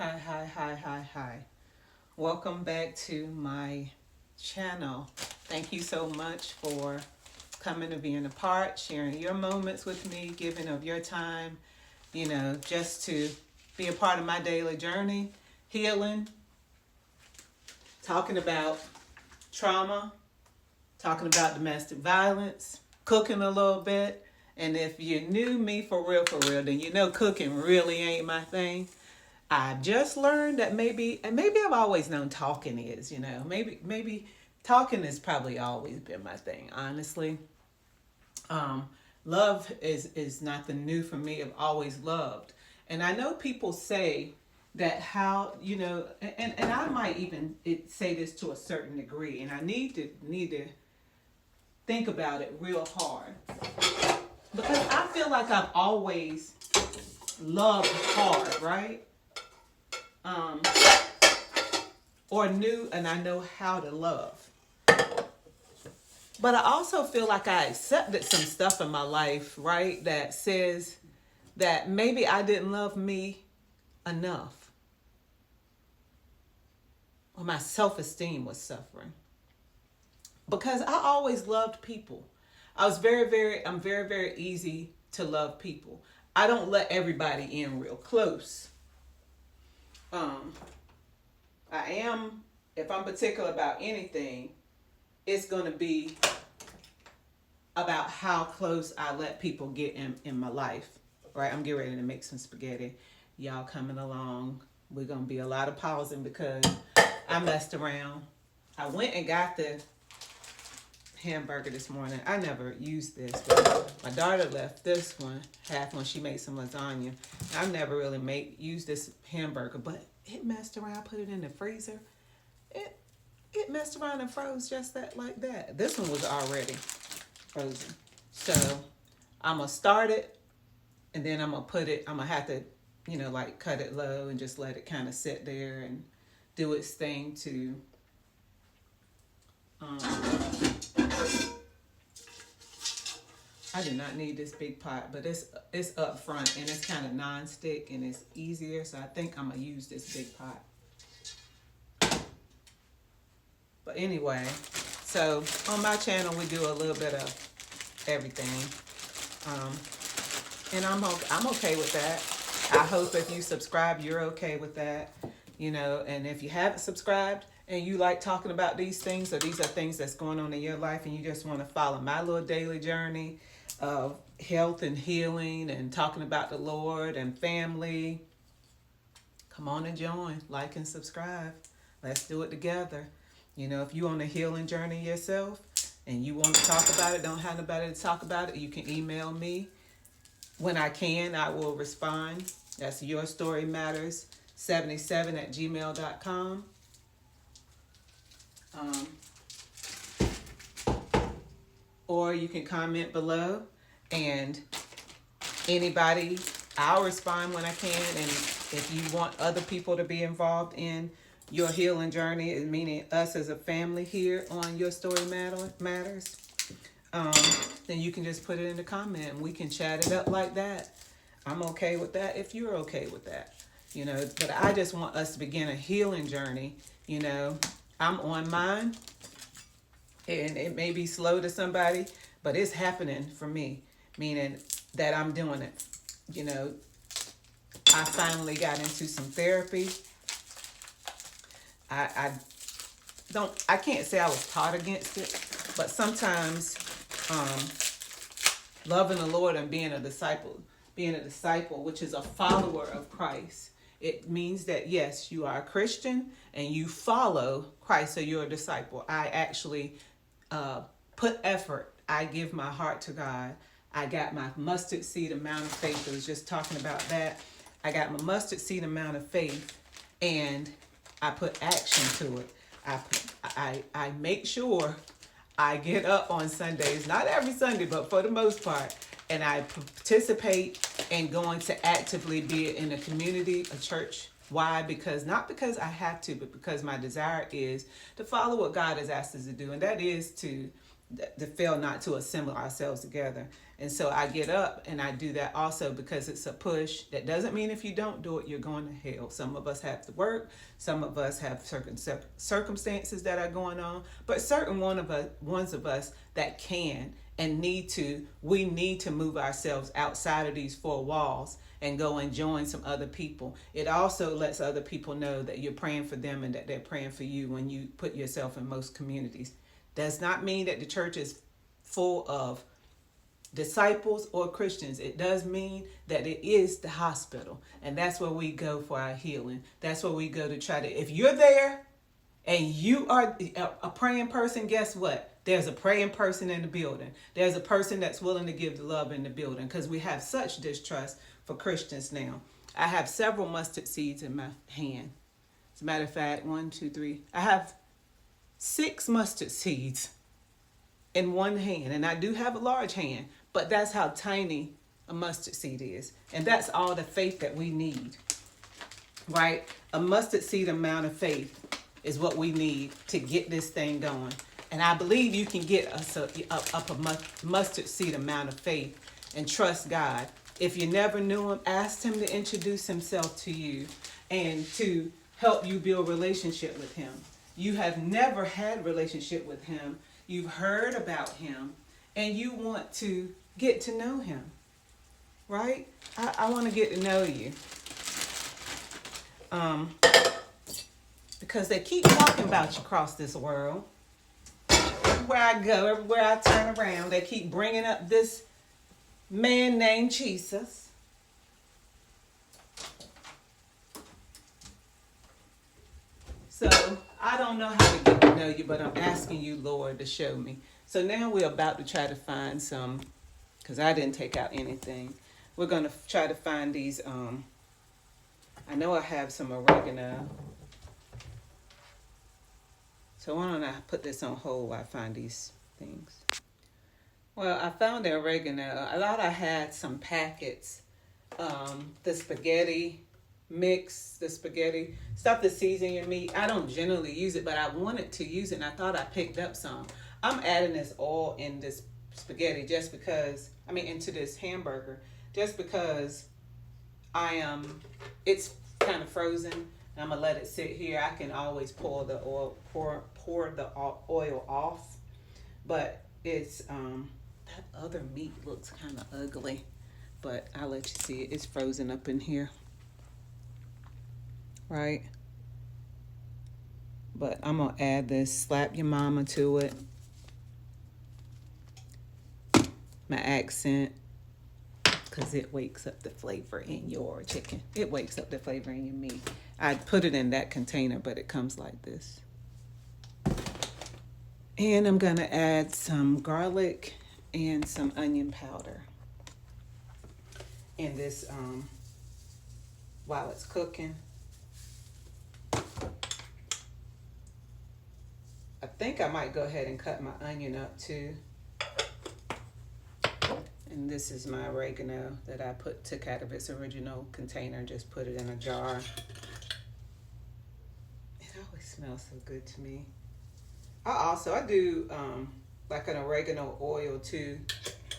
Hi. Welcome back to my channel. Thank you so much for coming and being a part, sharing your moments with me, giving of your time, just to be a part of my daily journey, healing, talking about trauma, talking about domestic violence, cooking a little bit. And if you knew me for real, then you know cooking really ain't my thing. I just learned that maybe I've always known talking is, maybe talking has probably always been my thing, honestly. Um, Love is nothing new for me. I've always loved. And I know people say that how, and I might even say this to a certain degree, and I need to think about it real hard. Because I feel like I've always loved hard, right? Um, or knew and I know how to love. But I also feel like I accepted some stuff in my life, right, that says that maybe I didn't love me enough, or my self esteem was suffering. Because I always loved people. I'm very easy to love people. I don't let everybody in real close. Um, I am, if I'm particular about anything, it's going to be about how close I let people get in my life. Right? I'm getting ready to make some spaghetti. Y'all coming along. We're going to be a lot of pausing because I messed around. I went and got the hamburger this morning. I never used this, but my daughter left this one half when she made some lasagna. I've never really used this hamburger, but it messed around. I put it in the freezer. It it messed around and froze just that like that. This one was already frozen. So I'm gonna start it and then I'm gonna have to, like cut it low and just let it kind of sit there and do its thing to um, I do not need this big pot, but it's up front and it's kind of non-stick and it's easier, so I think I'm gonna use this big pot. But anyway, so on my channel we do a little bit of everything, um, and I'm okay with that. I hope if you subscribe, you're okay with that, And if you haven't subscribed and you like talking about these things, or these are things that's going on in your life, and you just want to follow my little daily journey of health and healing and talking about the Lord and family, come on and join, like and subscribe. Let's do it together. If you're on a healing journey yourself and you want to talk about it, don't have nobody to talk about it, you can email me. When I can, I will respond. That's your story matters 77@gmail.com. Um, or you can comment below, and anybody, I'll respond when I can. And if you want other people to be involved in your healing journey, meaning us as a family here on Your Story Matters, um, then you can just put it in the comment and we can chat it up like that. I'm okay with that if you're okay with that. But I just want us to begin a healing journey. I'm on mine, and it may be slow to somebody, but it's happening for me, meaning that I'm doing it. I finally got into some therapy. I I can't say I was taught against it, but sometimes um, loving the Lord and being a disciple, which is a follower of Christ, it means that yes, you are a Christian and you follow Christ, so you're a disciple. I actually put effort. I give my heart to God. I got my mustard seed amount of faith. I was just talking about that. I got my mustard seed amount of faith, and I put action to it. I make sure I get up on Sundays, not every Sunday, but for the most part, and I participate in going to actively be in a community, a church. Why? Not because I have to, but because my desire is to follow what God has asked us to do, and that is to to fail not to assemble ourselves together. And so I get up and I do that also because it's a push. That doesn't mean if you don't do it, you're going to hell. Some of us have to work. Some of us have certain circumstances that are going on. But certain ones of us that can and need to, we need to move ourselves outside of these four walls and go and join some other people. It also lets other people know that you're praying for them and that they're praying for you when you put yourself in most communities. Does not mean that the church is full of disciples or Christians. It does mean that it is the hospital, and that's where we go for our healing. That's where we go to try to, if you're there and you are a praying person, guess what? There's a praying person in the building. There's a person that's willing to give the love in the building, because we have such distrust for Christians now. I have several mustard seeds in my hand. As a matter of fact, 1, 2, 3. I have 6 mustard seeds in one hand, and I do have a large hand, but that's how tiny a mustard seed is. And that's all the faith that we need, right? A mustard seed amount of faith is what we need to get this thing going. And I believe you can get us up a mustard seed amount of faith and trust God. If you never knew him, ask him to introduce himself to you and to help you build a relationship with him. You have never had a relationship with him. You've heard about him and you want to get to know him, right? I want to get to know you. Because they keep talking about you across this world. Everywhere I go, everywhere I turn around, they keep bringing up this man named Jesus. So I don't know how to get to know you, but I'm asking you, Lord, to show me. So now we're about to try to find some, because I didn't take out anything. We're going to try to find these. I know I have some oregano. So why don't I put this on hold while I find these things. Well, I found the oregano. I thought I had some packets. The spaghetti mix, the spaghetti stuff to season your meat. I don't generally use it, but I wanted to use it, and I thought I picked up some. I'm adding this oil in this spaghetti just because, into this hamburger, just because it's kind of frozen. I'm gonna let it sit here. I can always pour the oil off, but it's that other meat looks kind of ugly, but I'll let you see it. It's frozen up in here, right? But I'm gonna add this. Slap your mama to it. My accent, because it wakes up the flavor in your chicken. It wakes up the flavor in your meat. I put it in that container, but it comes like this. And I'm gonna add some garlic and some onion powder in this while it's cooking. I think I might go ahead and cut my onion up too. And this is my oregano that I took out of its original container and just put it in a jar. It always smells so good to me. I do like an oregano oil too.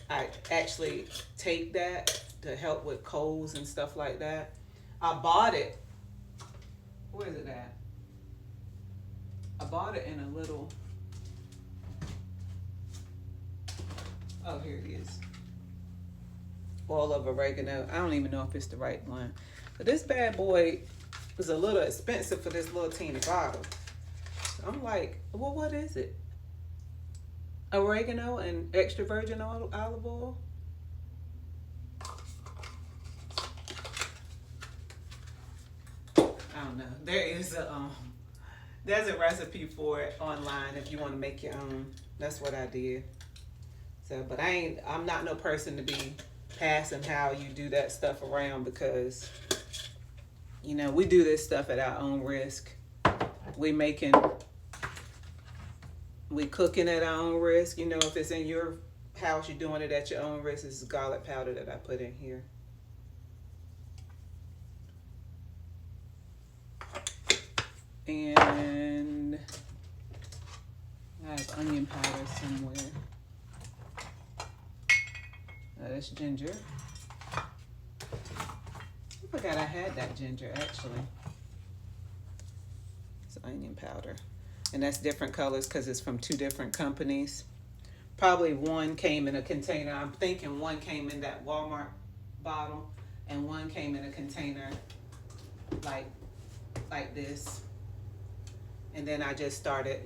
I actually take that to help with colds and stuff like that. I bought it. Where is it at? I bought it in a little. Oh, here it is. Oil of oregano. I don't even know if it's the right one. But this bad boy was a little expensive for this little teeny bottle. So I'm like, well, what is it? Oregano and extra virgin olive oil? I don't know. There's a recipe for it online if you want to make your own. That's what I did. So, but I'm not no person to be passing how you do that stuff around, because we do this stuff at our own risk. We cooking at our own risk. If it's in your house, you're doing it at your own risk. This is garlic powder that I put in here. And I have onion powder somewhere. much ginger. I forgot I had that ginger actually. It's onion powder. And that's different colors because it's from 2 different companies. Probably one came in a container. I'm thinking one came in that Walmart bottle and one came in a container like this. And then I just started,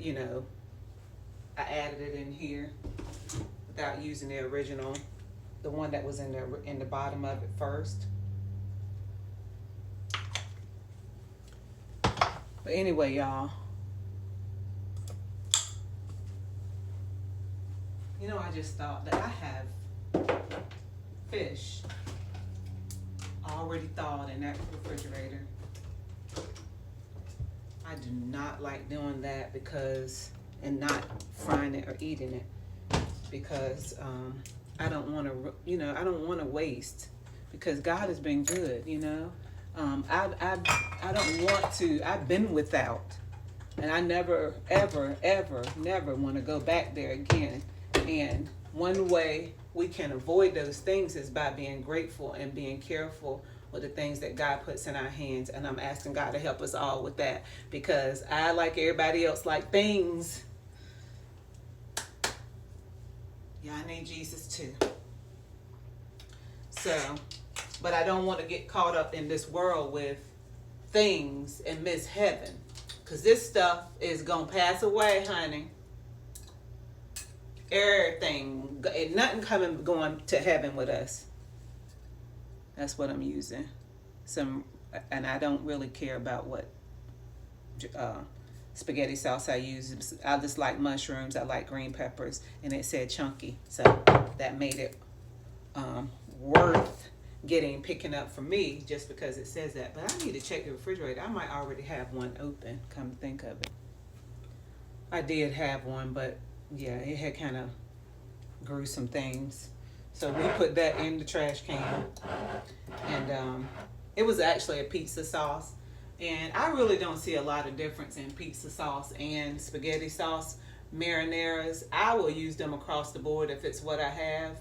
I added it in here without using the original, the one that was in the bottom of it first. But anyway, y'all, I just thought that I have fish already thawed in that refrigerator. I do not like doing that and not frying it or eating it because I don't want to, I don't want to waste because God has been good, I don't want to, I've been without and I never, ever, ever, never want to go back there again. And one way we can avoid those things is by being grateful and being careful with the things that God puts in our hands. And I'm asking God to help us all with that because I, like everybody else, like things. Yeah, I need Jesus too. So, but I don't want to get caught up in this world with things and miss heaven because this stuff is going to pass away, honey. Everything, nothing going to heaven with us. That's what I'm using. And I don't really care about what spaghetti sauce I use. I just like mushrooms. I like green peppers, and it said chunky, so that made it worth picking up for me just because it says that. But I need to check the refrigerator. I might already have one open. Come to think of it, I did have one, but yeah, it had kind of grew some things. So we put that in the trash can. And it was actually a pizza sauce. And I really don't see a lot of difference in pizza sauce and spaghetti sauce. Marinaras, I will use them across the board if it's what I have.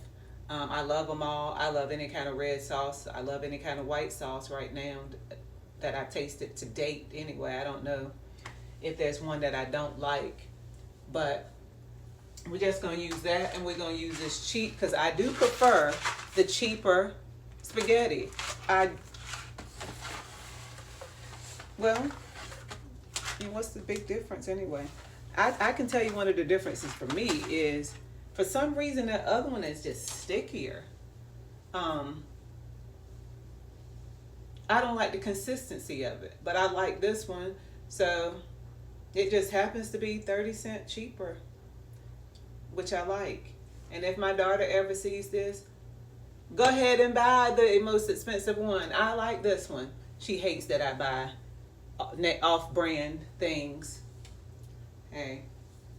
I love them all. I love any kind of red sauce. I love any kind of white sauce right now that I've tasted to date. Anyway, I don't know if there's one that I don't like. But we're just going to use that, and we're going to use this cheap, because I do prefer the cheaper spaghetti. What's the big difference anyway? I can tell you one of the differences for me is, for some reason, the other one is just stickier. I don't like the consistency of it, but I like this one, so it just happens to be 30 cents cheaper, which I like. And if my daughter ever sees this, go ahead and buy the most expensive one. I like this one. She hates that I buy off-brand things. Hey,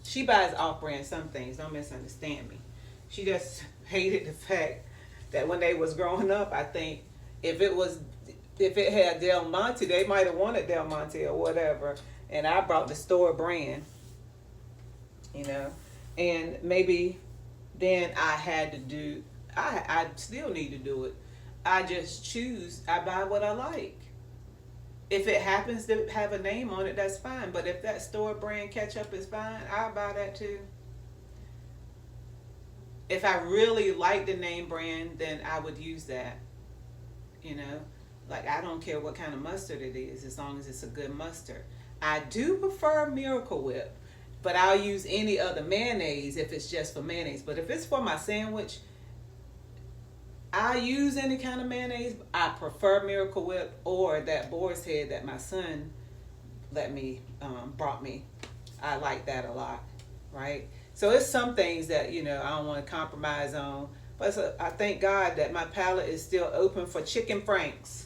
she buys off-brand some things. Don't misunderstand me. She just hated the fact that when they was growing up, I think if it had Del Monte, they might have wanted Del Monte or whatever. And I brought the store brand, and maybe then I had to do, I still need to do it. I buy what I like. If it happens to have a name on it, that's fine. But if that store brand ketchup is fine, I'll buy that too. If I really like the name brand, then I would use that. Like I don't care what kind of mustard it is, as long as it's a good mustard. I do prefer Miracle Whip, but I'll use any other mayonnaise if it's just for mayonnaise. But if it's for my sandwich, I use any kind of mayonnaise. I prefer Miracle Whip or that Boar's Head that my son brought me. I like that a lot, right? So it's some things that, I don't want to compromise on. But I thank God that my palate is still open for chicken franks.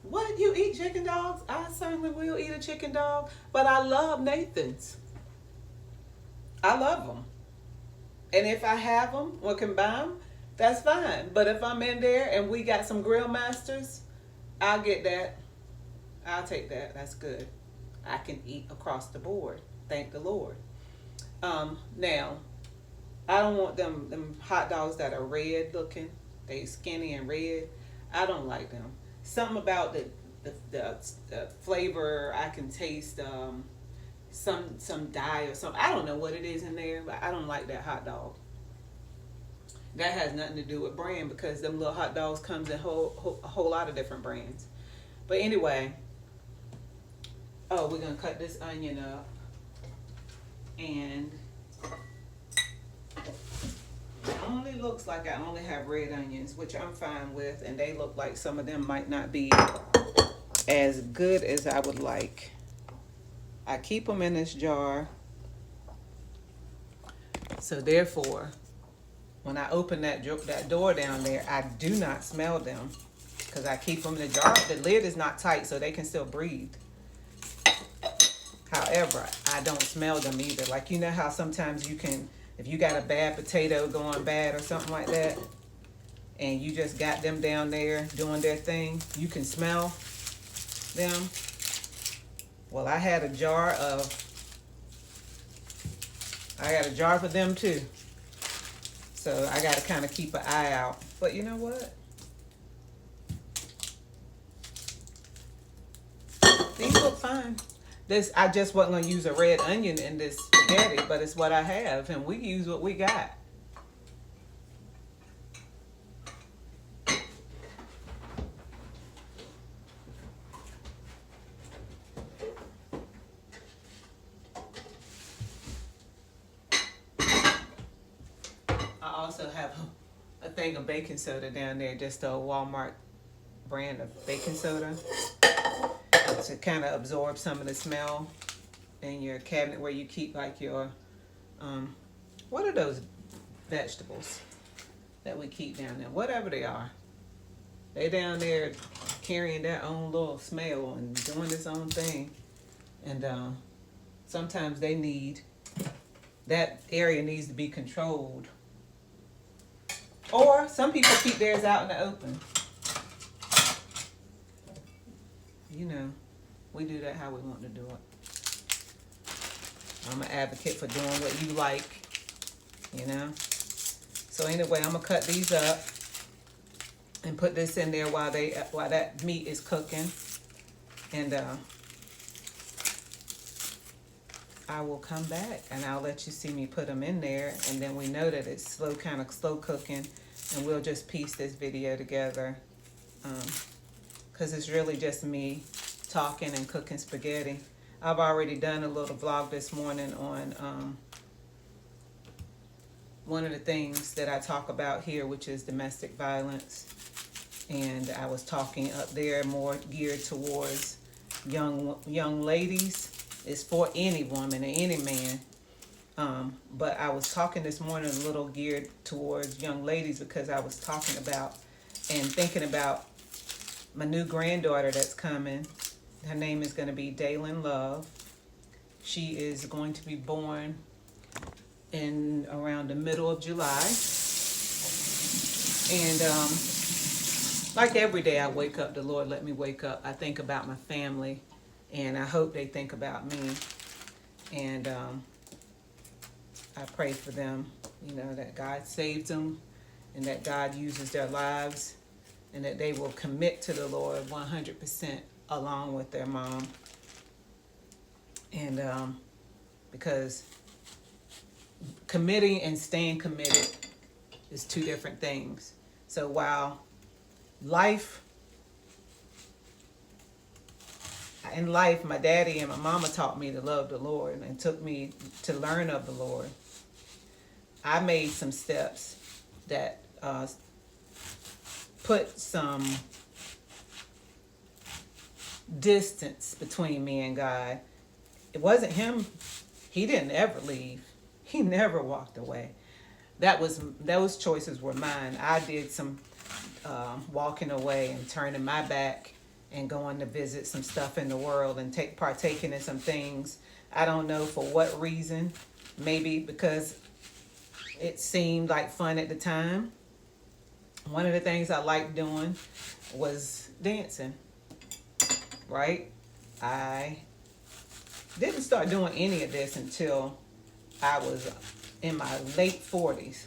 What? You eat chicken dogs? I certainly will eat a chicken dog. But I love Nathan's. I love them. And if I have them or can buy them, that's fine. But if I'm in there and we got some Grill Masters, I'll get that. I'll take that. That's good. I can eat across the board. Thank the Lord. Now, I don't want them hot dogs that are red looking. They skinny and red. I don't like them. Something about the flavor I can taste. Some dye or something. I don't know what it is in there, but I don't like that hot dog. That has nothing to do with brand because them little hot dogs comes in a whole lot of different brands. But anyway, oh, we're gonna cut this onion up, and it only looks like I only have red onions, which I'm fine with, and they look like some of them might not be as good as I would like. I keep them in this jar, so therefore, when I open that door down there, I do not smell them because I keep them in the jar. The lid is not tight, so they can still breathe. However, I don't smell them either. Like, you know how sometimes you can, if you got a bad potato going bad or something like that, and you just got them down there doing their thing, you can smell them. Well, I got a jar for them too. So I got to kind of keep an eye out. But you know what? These look fine. I just wasn't going to use a red onion in this spaghetti, but it's what I have, and we use what we got. I also have a thing of baking soda down there, just a Walmart brand of baking soda, to kind of absorb some of the smell in your cabinet where you keep like your, what are those vegetables that we keep down there? Whatever they are. They down there carrying their own little smell and doing this own thing. And sometimes that area needs to be controlled. Or some people keep theirs out in the open. You know, we do that how we want to do it. I'm an advocate for doing what you like, you know. So anyway, I'm gonna cut these up and put this in there while that meat is cooking, and I will come back and I'll let you see me put them in there, and then we know that it's kind of slow cooking, and we'll just piece this video together, because it's really just me talking and cooking spaghetti. I've already done a little vlog this morning on one of the things that I talk about here, which is domestic violence, and I was talking up there more geared towards young ladies. It's for any woman or any man, but I was talking this morning a little geared towards young ladies because I was talking about and thinking about my new granddaughter that's coming. Her name is going to be Daylin Love. She is going to be born in around the middle of July. And like every day I wake up, the Lord let me wake up, I think about my family, and I hope they think about me. And I pray for them, you know, that God saves them and that God uses their lives and that they will commit to the Lord 100% along with their mom. And because committing and staying committed is two different things. So while in life, my daddy and my mama taught me to love the Lord and took me to learn of the Lord, I made some steps that put some distance between me and God. It wasn't him. He didn't ever leave. He never walked away. Those choices were mine. I did some walking away and turning my back and going to visit some stuff in the world and partaking in some things. I don't know for what reason. Maybe because it seemed like fun at the time. One of the things I liked doing was dancing, right? I didn't start doing any of this until I was in my late 40s.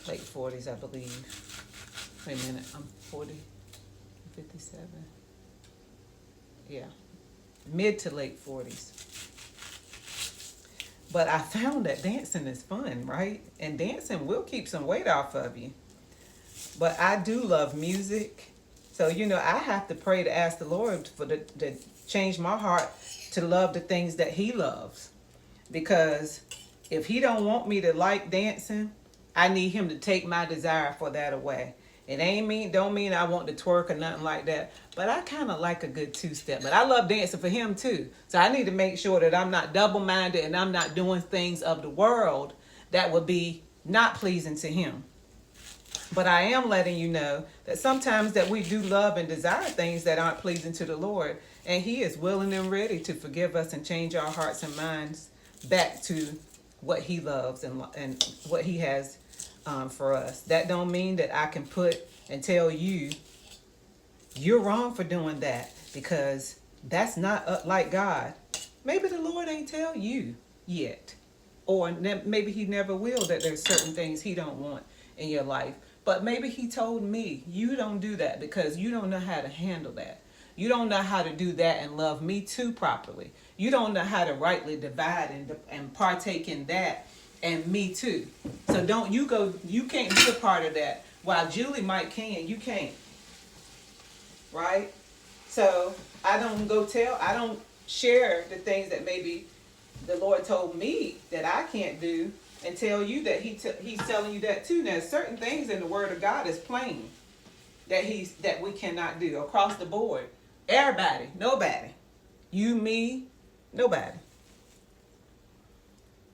late 40s, I believe. Wait a minute, I'm 40, 57. Yeah, mid to late 40s. But I found that dancing is fun, right? And dancing will keep some weight off of you. But I do love music. So, I have to pray to ask the Lord to change my heart to love the things that he loves. Because if he don't want me to like dancing, I need him to take my desire for that away. It don't mean I want to twerk or nothing like that. But I kind of like a good two-step. But I love dancing for him too. So I need to make sure that I'm not double-minded and I'm not doing things of the world that would be not pleasing to him. But I am letting you know that sometimes that we do love and desire things that aren't pleasing to the Lord. And he is willing and ready to forgive us and change our hearts and minds back to what he loves and what he has for us. That don't mean that I can put and tell you you're wrong for doing that, because that's not like God. Maybe the Lord ain't tell you yet, or maybe he never will, that there's certain things he don't want in your life. But maybe he told me, you don't do that because you don't know how to handle that. You don't know how to do that and love me too properly. You don't know how to rightly divide and partake in that and me too. So you can't be a part of that. While Julie might can, you can't. Right? So I don't share the things that maybe the Lord told me that I can't do, and tell you that he's telling you that too. Now, certain things in the Word of God is plain that we cannot do across the board. Everybody, nobody, you, me, nobody.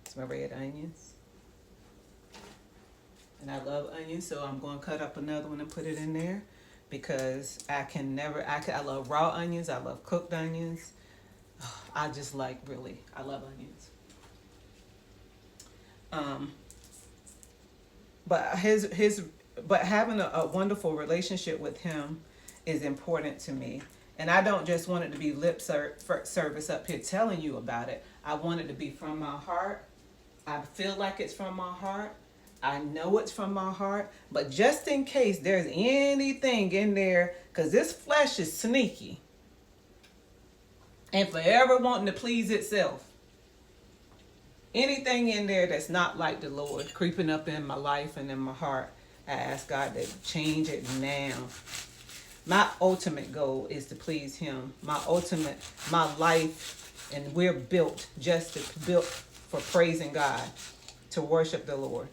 It's my red onions, and I love onions, so I'm going to cut up another one and put it in there, because I love raw onions. I love cooked onions. I love onions. But having a wonderful relationship with him is important to me. And I don't just want it to be lip service up here telling you about it. I want it to be from my heart. I feel like it's from my heart. I know it's from my heart. But just in case there's anything in there, because this flesh is sneaky and forever wanting to please itself. Anything in there that's not like the Lord creeping up in my life and in my heart, I ask God to change it now. My ultimate goal is to please him. My life, and we're built for praising God, to worship the Lord.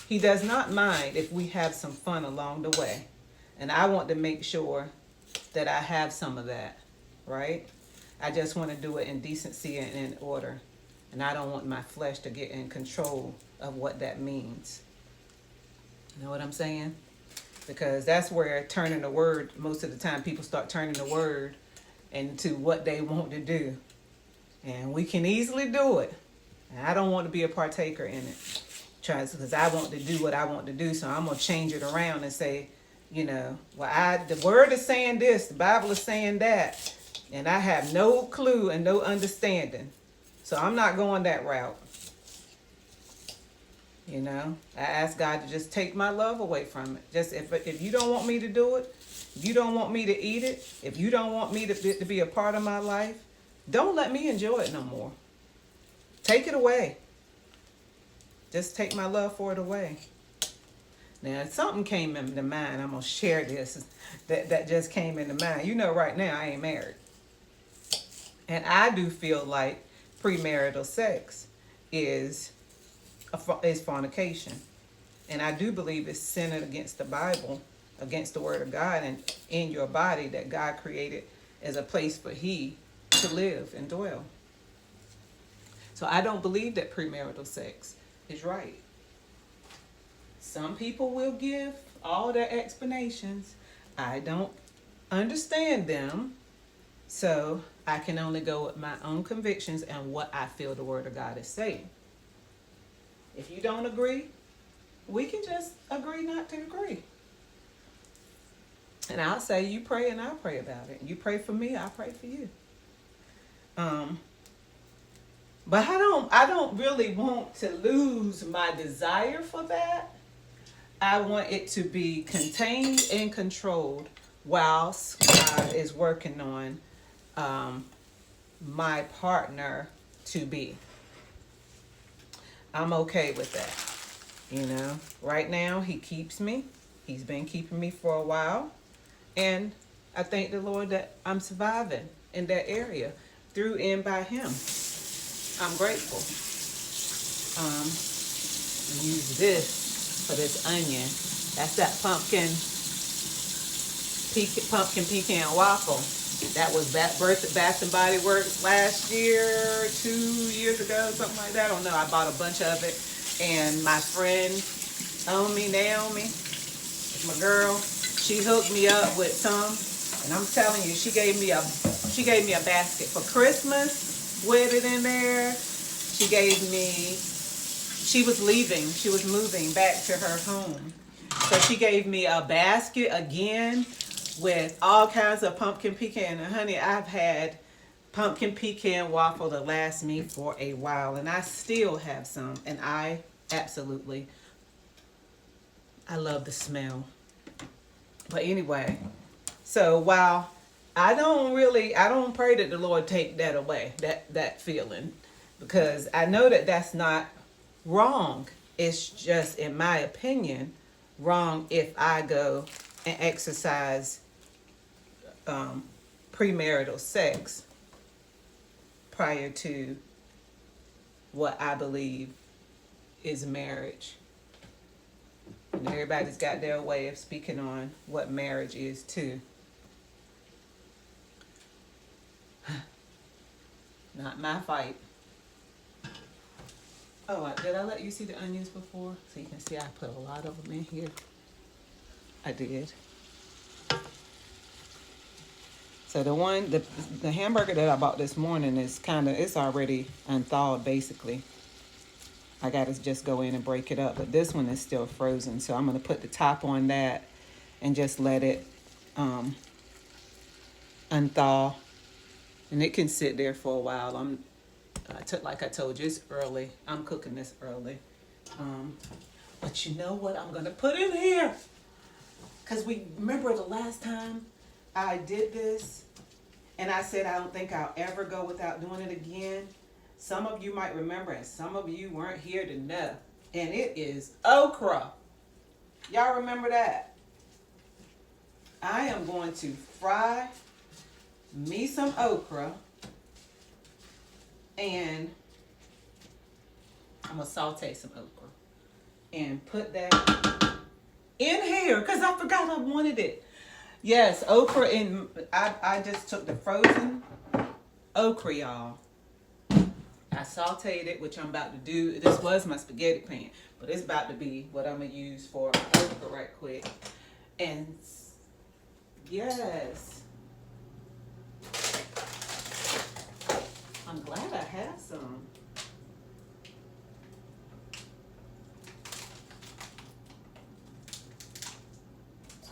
He does not mind if we have some fun along the way. And I want to make sure that I have some of that, right? I just want to do it in decency and in order. And I don't want my flesh to get in control of what that means. You know what I'm saying? Because that's where turning the word, most of the time people start turning the word into what they want to do. And we can easily do it. And I don't want to be a partaker in it. Because I want to do what I want to do. So I'm going to change it around and say, the word is saying this, the Bible is saying that. And I have no clue and no understanding. So I'm not going that route. I ask God to just take my love away from it. Just if you don't want me to do it, if you don't want me to eat it, if you don't want me to be a part of my life, don't let me enjoy it no more. Take it away. Just take my love for it away. Now, something came into mind. I'm going to share this that just came into mind. Right now I ain't married. And I do feel like premarital sex is fornication. And I do believe it's sinning against the Bible, against the Word of God, and in your body that God created as a place for he to live and dwell. So I don't believe that premarital sex is right. Some people will give all their explanations. I don't understand them. So I can only go with my own convictions and what I feel the Word of God is saying. If you don't agree, we can just agree not to agree. And I'll say, you pray and I'll pray about it. You pray for me, I pray for you. But I don't really want to lose my desire for that. I want it to be contained and controlled whilst God is working on my partner to be. I'm okay with that. You know, right now he keeps me. He's been keeping me for a while. And I thank the Lord that I'm surviving in that area through and by him. I'm grateful. Use this for this onion. That's that pumpkin pecan waffle. That was Bath and Body Works last year, 2 years ago, something like that. I don't know. I bought a bunch of it, and my friend Naomi, my girl, she hooked me up with some, and I'm telling you, she gave me a basket for Christmas with it in there. She was leaving. She was moving back to her home. So she gave me a basket again with all kinds of pumpkin pecan. And honey, I've had pumpkin pecan waffle to last me for a while. And I still have some. And I love the smell. But anyway, so while I don't pray that the Lord take that away, that feeling. Because I know that that's not wrong. It's just, in my opinion, wrong if I go and exercise premarital sex prior to what I believe is marriage. And everybody's got their way of speaking on what marriage is too. Not my fight. Oh, did I let you see the onions before? So you can see I put a lot of them in here. I did. So the hamburger that I bought this morning is it's already unthawed basically. I gotta just go in and break it up, but this one is still frozen. So I'm gonna put the top on that and just let it unthaw. And it can sit there for a while. Like I told you, it's early. I'm cooking this early. But you know what I'm going to put in here? Because remember the last time I did this and I said I don't think I'll ever go without doing it again. Some of you might remember and some of you weren't here to know. And it is okra. Y'all remember that? I am going to fry me some okra. And I'm going to saute some okra and put that in here because I forgot I wanted it. Yes, okra I just took the frozen okra, y'all. I sauteed it, which I'm about to do. This was my spaghetti pan, but it's about to be what I'm going to use for okra right quick. And yes. I'm glad I have some.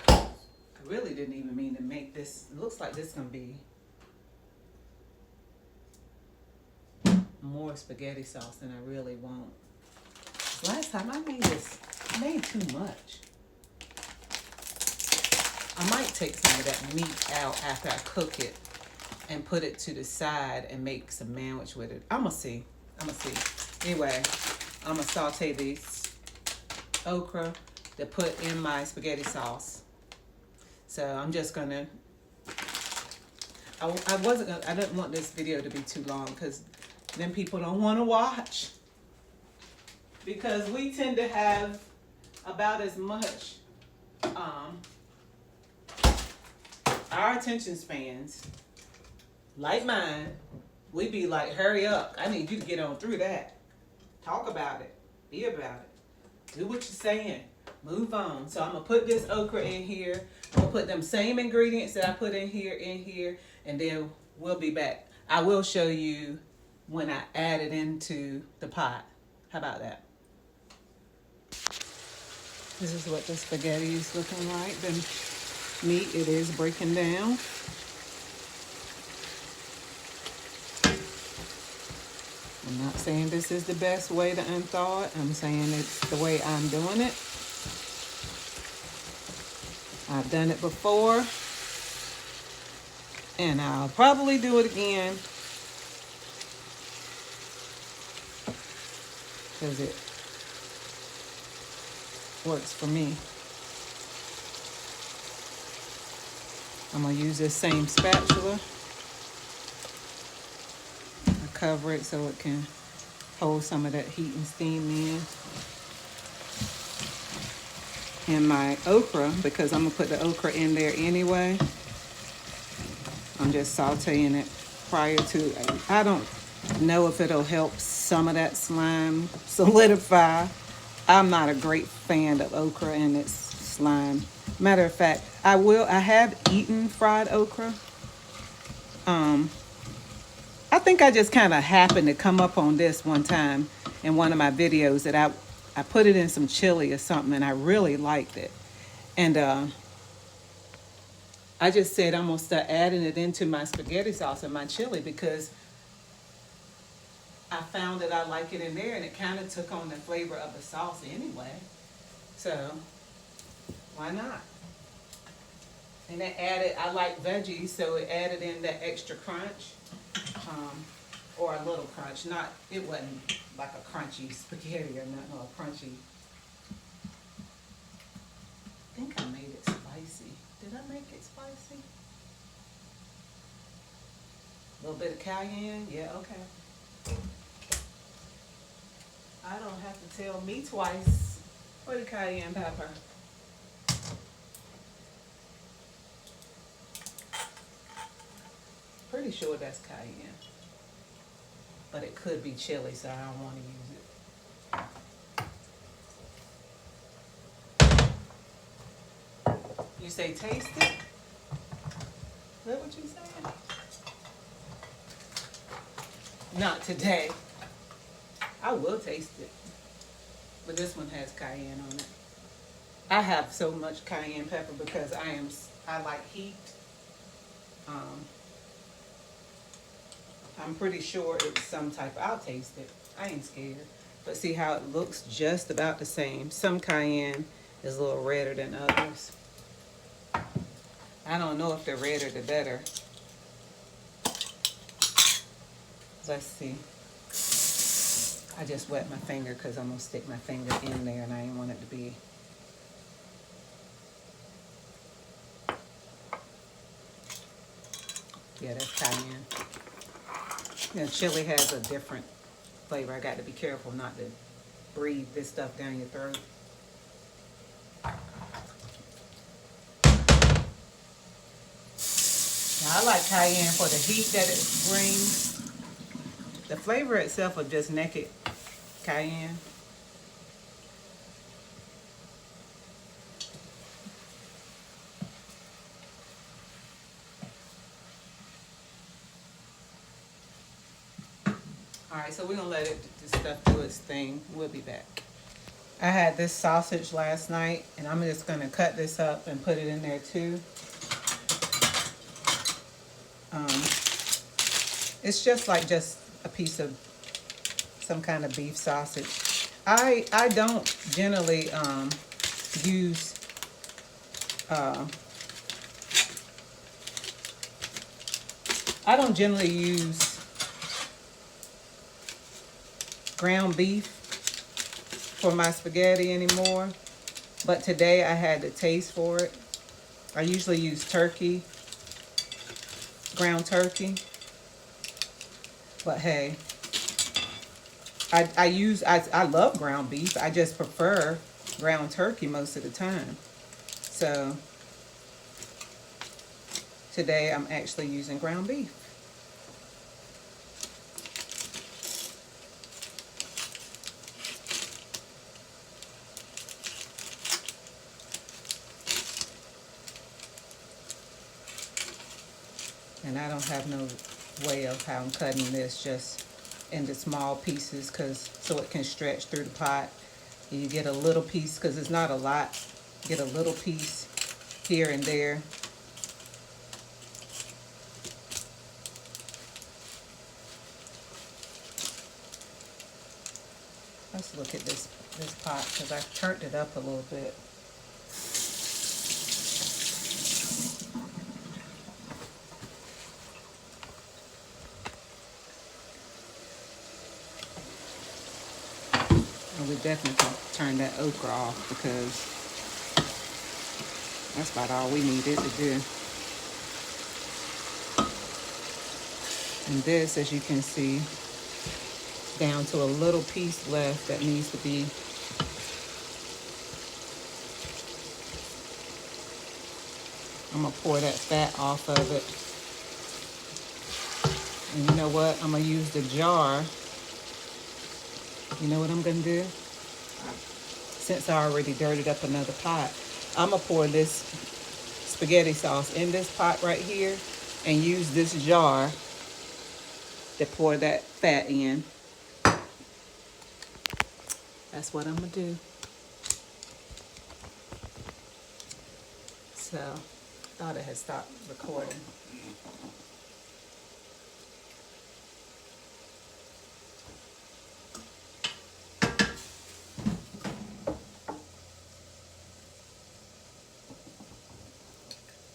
I really didn't even mean to make this. It looks like this is going to be more spaghetti sauce than I really want. Last time I made this, I made too much. I might take some of that meat out after I cook it and put it to the side and make some sandwich with it. I'm gonna see. Anyway, I'm gonna saute these okra to put in my spaghetti sauce. So I'm just gonna, I didn't want this video to be too long because then people don't want to watch. Because we tend to have about as much, our attention spans, like mine, we be like, hurry up. I need you to get on through that. Talk about it. Be about it. Do what you're saying. Move on. So I'm going to put this okra in here. I'm going to put them same ingredients that I put in here, and then we'll be back. I will show you when I add it into the pot. How about that? This is what the spaghetti is looking like. The meat, it is breaking down. I'm not saying this is the best way to unthaw it. I'm saying it's the way I'm doing it. I've done it before, and I'll probably do it again because it works for me. I'm going to use this same spatula. I cover it so it can hold some of that heat and steam in. And my okra, because I'm going to put the okra in there anyway, I'm just sauteing it prior to. I don't know if it'll help some of that slime solidify. I'm not a great fan of okra and its slime. Matter of fact, I have eaten fried okra. I think I just kind of happened to come up on this one time in one of my videos that I put it in some chili or something, and I really liked it. And I just said I'm going to start adding it into my spaghetti sauce and my chili because I found that I like it in there, and it kind of took on the flavor of the sauce anyway. So why not? And it added, I like veggies, so it added in that extra crunch, or a little crunch. It wasn't like a crunchy spaghetti or nothing, or a crunchy. I think I made it spicy. Did I make it spicy? A little bit of cayenne, yeah, okay. I don't have to tell me twice. Or the cayenne pepper. Pretty sure that's cayenne. But it could be chili, so I don't want to use it. You say taste it? Is that what you saying? Not today. I will taste it. But this one has cayenne on it. I have so much cayenne pepper because I like heat. I'm pretty sure it's some type. I'll taste it. I ain't scared. But see how it looks just about the same. Some cayenne is a little redder than others. I don't know if the redder the better. Let's see. I just wet my finger because I'm going to stick my finger in there and I didn't want it to be. Yeah, that's cayenne. You know, chili has a different flavor. I got to be careful not to breathe this stuff down your throat. Now, I like cayenne for the heat that it brings. The flavor itself of just naked cayenne. Alright, so we're going to let this stuff do its thing. We'll be back. I had this sausage last night, and I'm just going to cut this up and put it in there too. It's just a piece of some kind of beef sausage. I don't generally use ground beef for my spaghetti anymore, but today I had the taste for it. I usually use turkey, ground turkey, but hey, I love ground beef. I just prefer ground turkey most of the time. So today I'm actually using ground beef. And I don't have no way of how I'm cutting this, just into small pieces so it can stretch through the pot. You get a little piece because it's not a lot. Get a little piece here and there. Let's look at this pot because I turned it up a little bit. we definitely can turn that okra off because that's about all we needed to do. And this, as you can see, down to a little piece left that needs to be. I'm gonna pour that fat off of it. And you know what? I'm gonna use the jar. You know what I'm gonna do? Since I already dirtied up another pot, I'm gonna pour this spaghetti sauce in this pot right here and use this jar to pour that fat in. That's what I'm gonna do. So, thought it had stopped recording.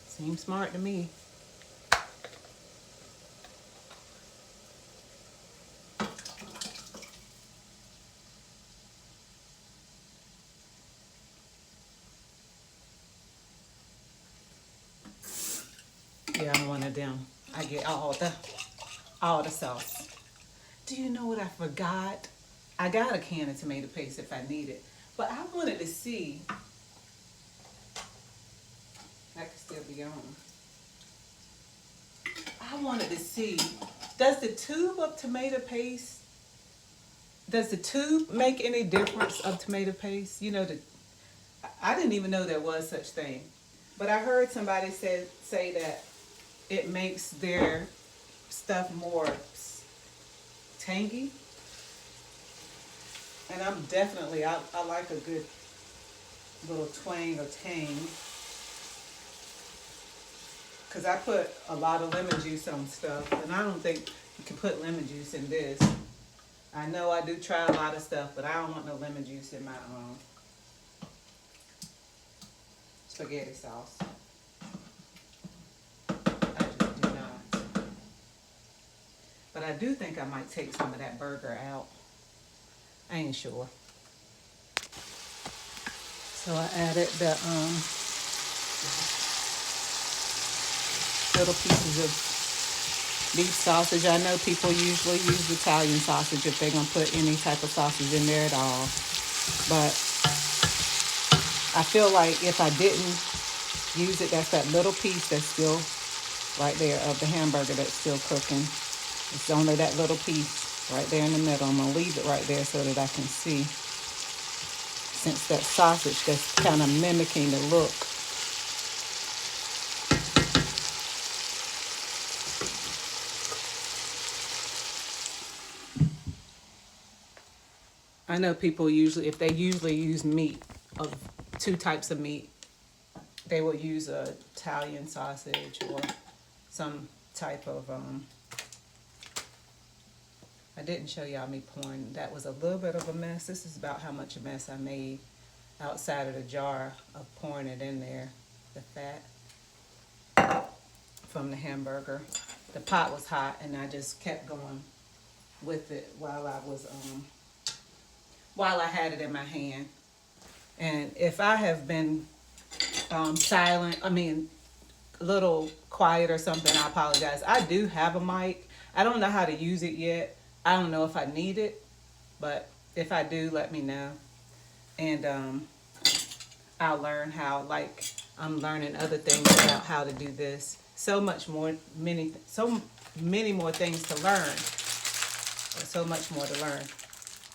Seems smart to me. Yeah, I'm one of them. I get all the sauce. Do you know what I forgot? I got a can of tomato paste if I need it, but I wanted to see. That could still be on. I wanted to see, does the tube of tomato paste, does the tube make any difference of tomato paste? You know, I didn't even know there was such thing, but I heard somebody say that it makes their stuff more tangy. And I'm definitely, I like a good little twang or tang. Because I put a lot of lemon juice on stuff, and I don't think you can put lemon juice in this. I know I do try a lot of stuff, but I don't want no lemon juice in my spaghetti sauce. I just do not. But I do think I might take some of that burger out. I ain't sure. So I added the little pieces of beef sausage. I know people usually use Italian sausage if they're gonna put any type of sausage in there at all. But I feel like if I didn't use it, that's that little piece that's still right there of the hamburger that's still cooking. It's only that little piece right there in the middle. I'm gonna leave it right there so that I can see. Since that sausage that's kind of mimicking the look. I know people usually, if they usually use meat of two types of meat, they will use a Italian sausage or some type of, I didn't show y'all me pouring. That was a little bit of a mess. This is about how much a mess I made outside of the jar of pouring it in there, the fat from the hamburger. The pot was hot and I just kept going with it while I was, while I had it in my hand. And if I have been silent, I mean, a little quiet or something, I apologize. I do have a mic. I don't know how to use it yet. I don't know if I need it, but if I do, let me know. And I'll learn how, like I'm learning other things about how to do this. So many more things to learn. So much more to learn.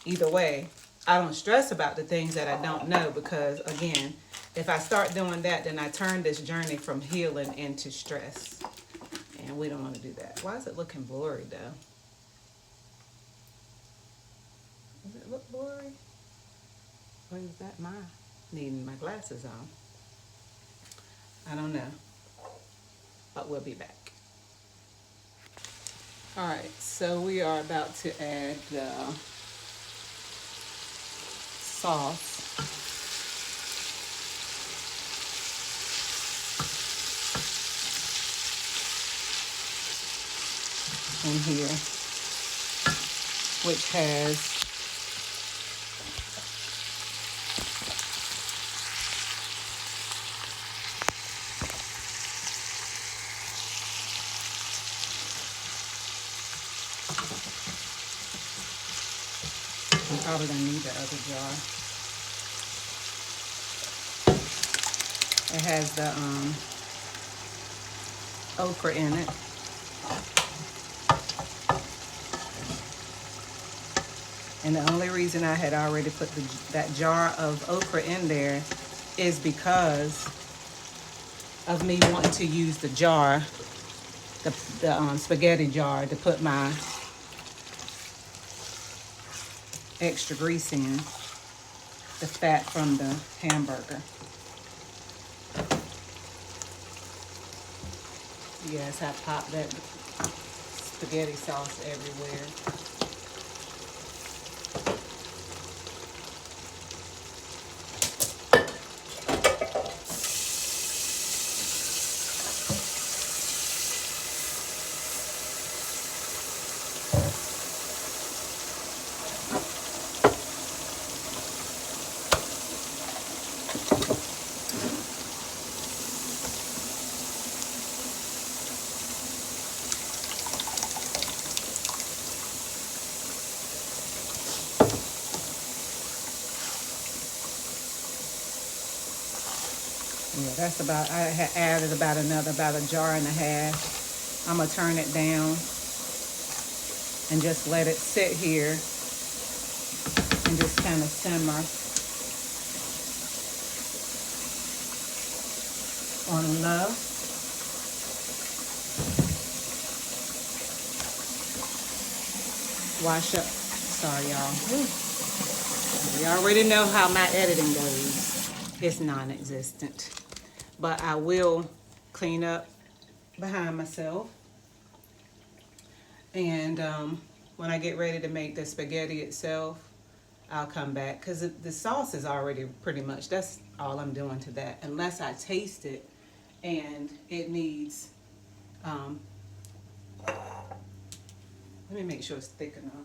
Either way, I don't stress about the things that I don't know because, again, if I start doing that, then I turn this journey from healing into stress. And we don't want to do that. Why is it looking blurry, though? Does it look blurry? Or is that my needing my glasses on? I don't know. But we'll be back. All right, so we are about to add the sauce. In here, which has Probably gonna need the other jar. It has the okra in it. And the only reason I had already put that jar of okra in there is because of me wanting to use the jar, the spaghetti jar, to put my extra grease in, the fat from the hamburger. Yes, I popped that spaghetti sauce everywhere. Yeah, that's about, I had added about a jar and a half. I'm gonna turn it down and just let it sit here and just kind of simmer on low. Wash up. Sorry, y'all. You already know how my editing goes. It's non-existent. But I will clean up behind myself. And when I get ready to make the spaghetti itself, I'll come back. Because the sauce is already pretty much, that's all I'm doing to that. Unless I taste it and it needs, let me make sure it's thick enough.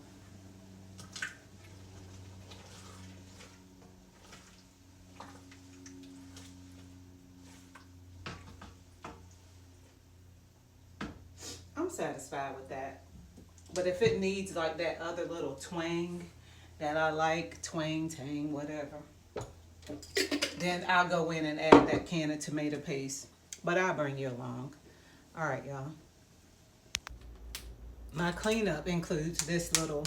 I'm satisfied with that. But if it needs like that other little twang that I like, twang, tang, whatever, then I'll go in and add that can of tomato paste. But I'll bring you along. All right, y'all. My cleanup includes this little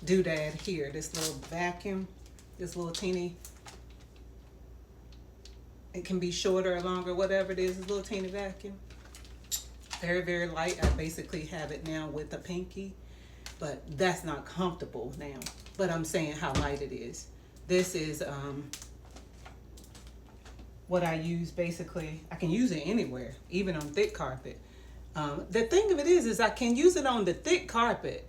doodad here, this little vacuum, this little teeny, it can be shorter or longer, whatever it is, this little teeny vacuum. Very, very light. I basically have it now with a pinky, but that's not comfortable now. But I'm saying how light it is. This is what I use basically. I can use it anywhere, even on thick carpet. The thing of it is I can use it on the thick carpet,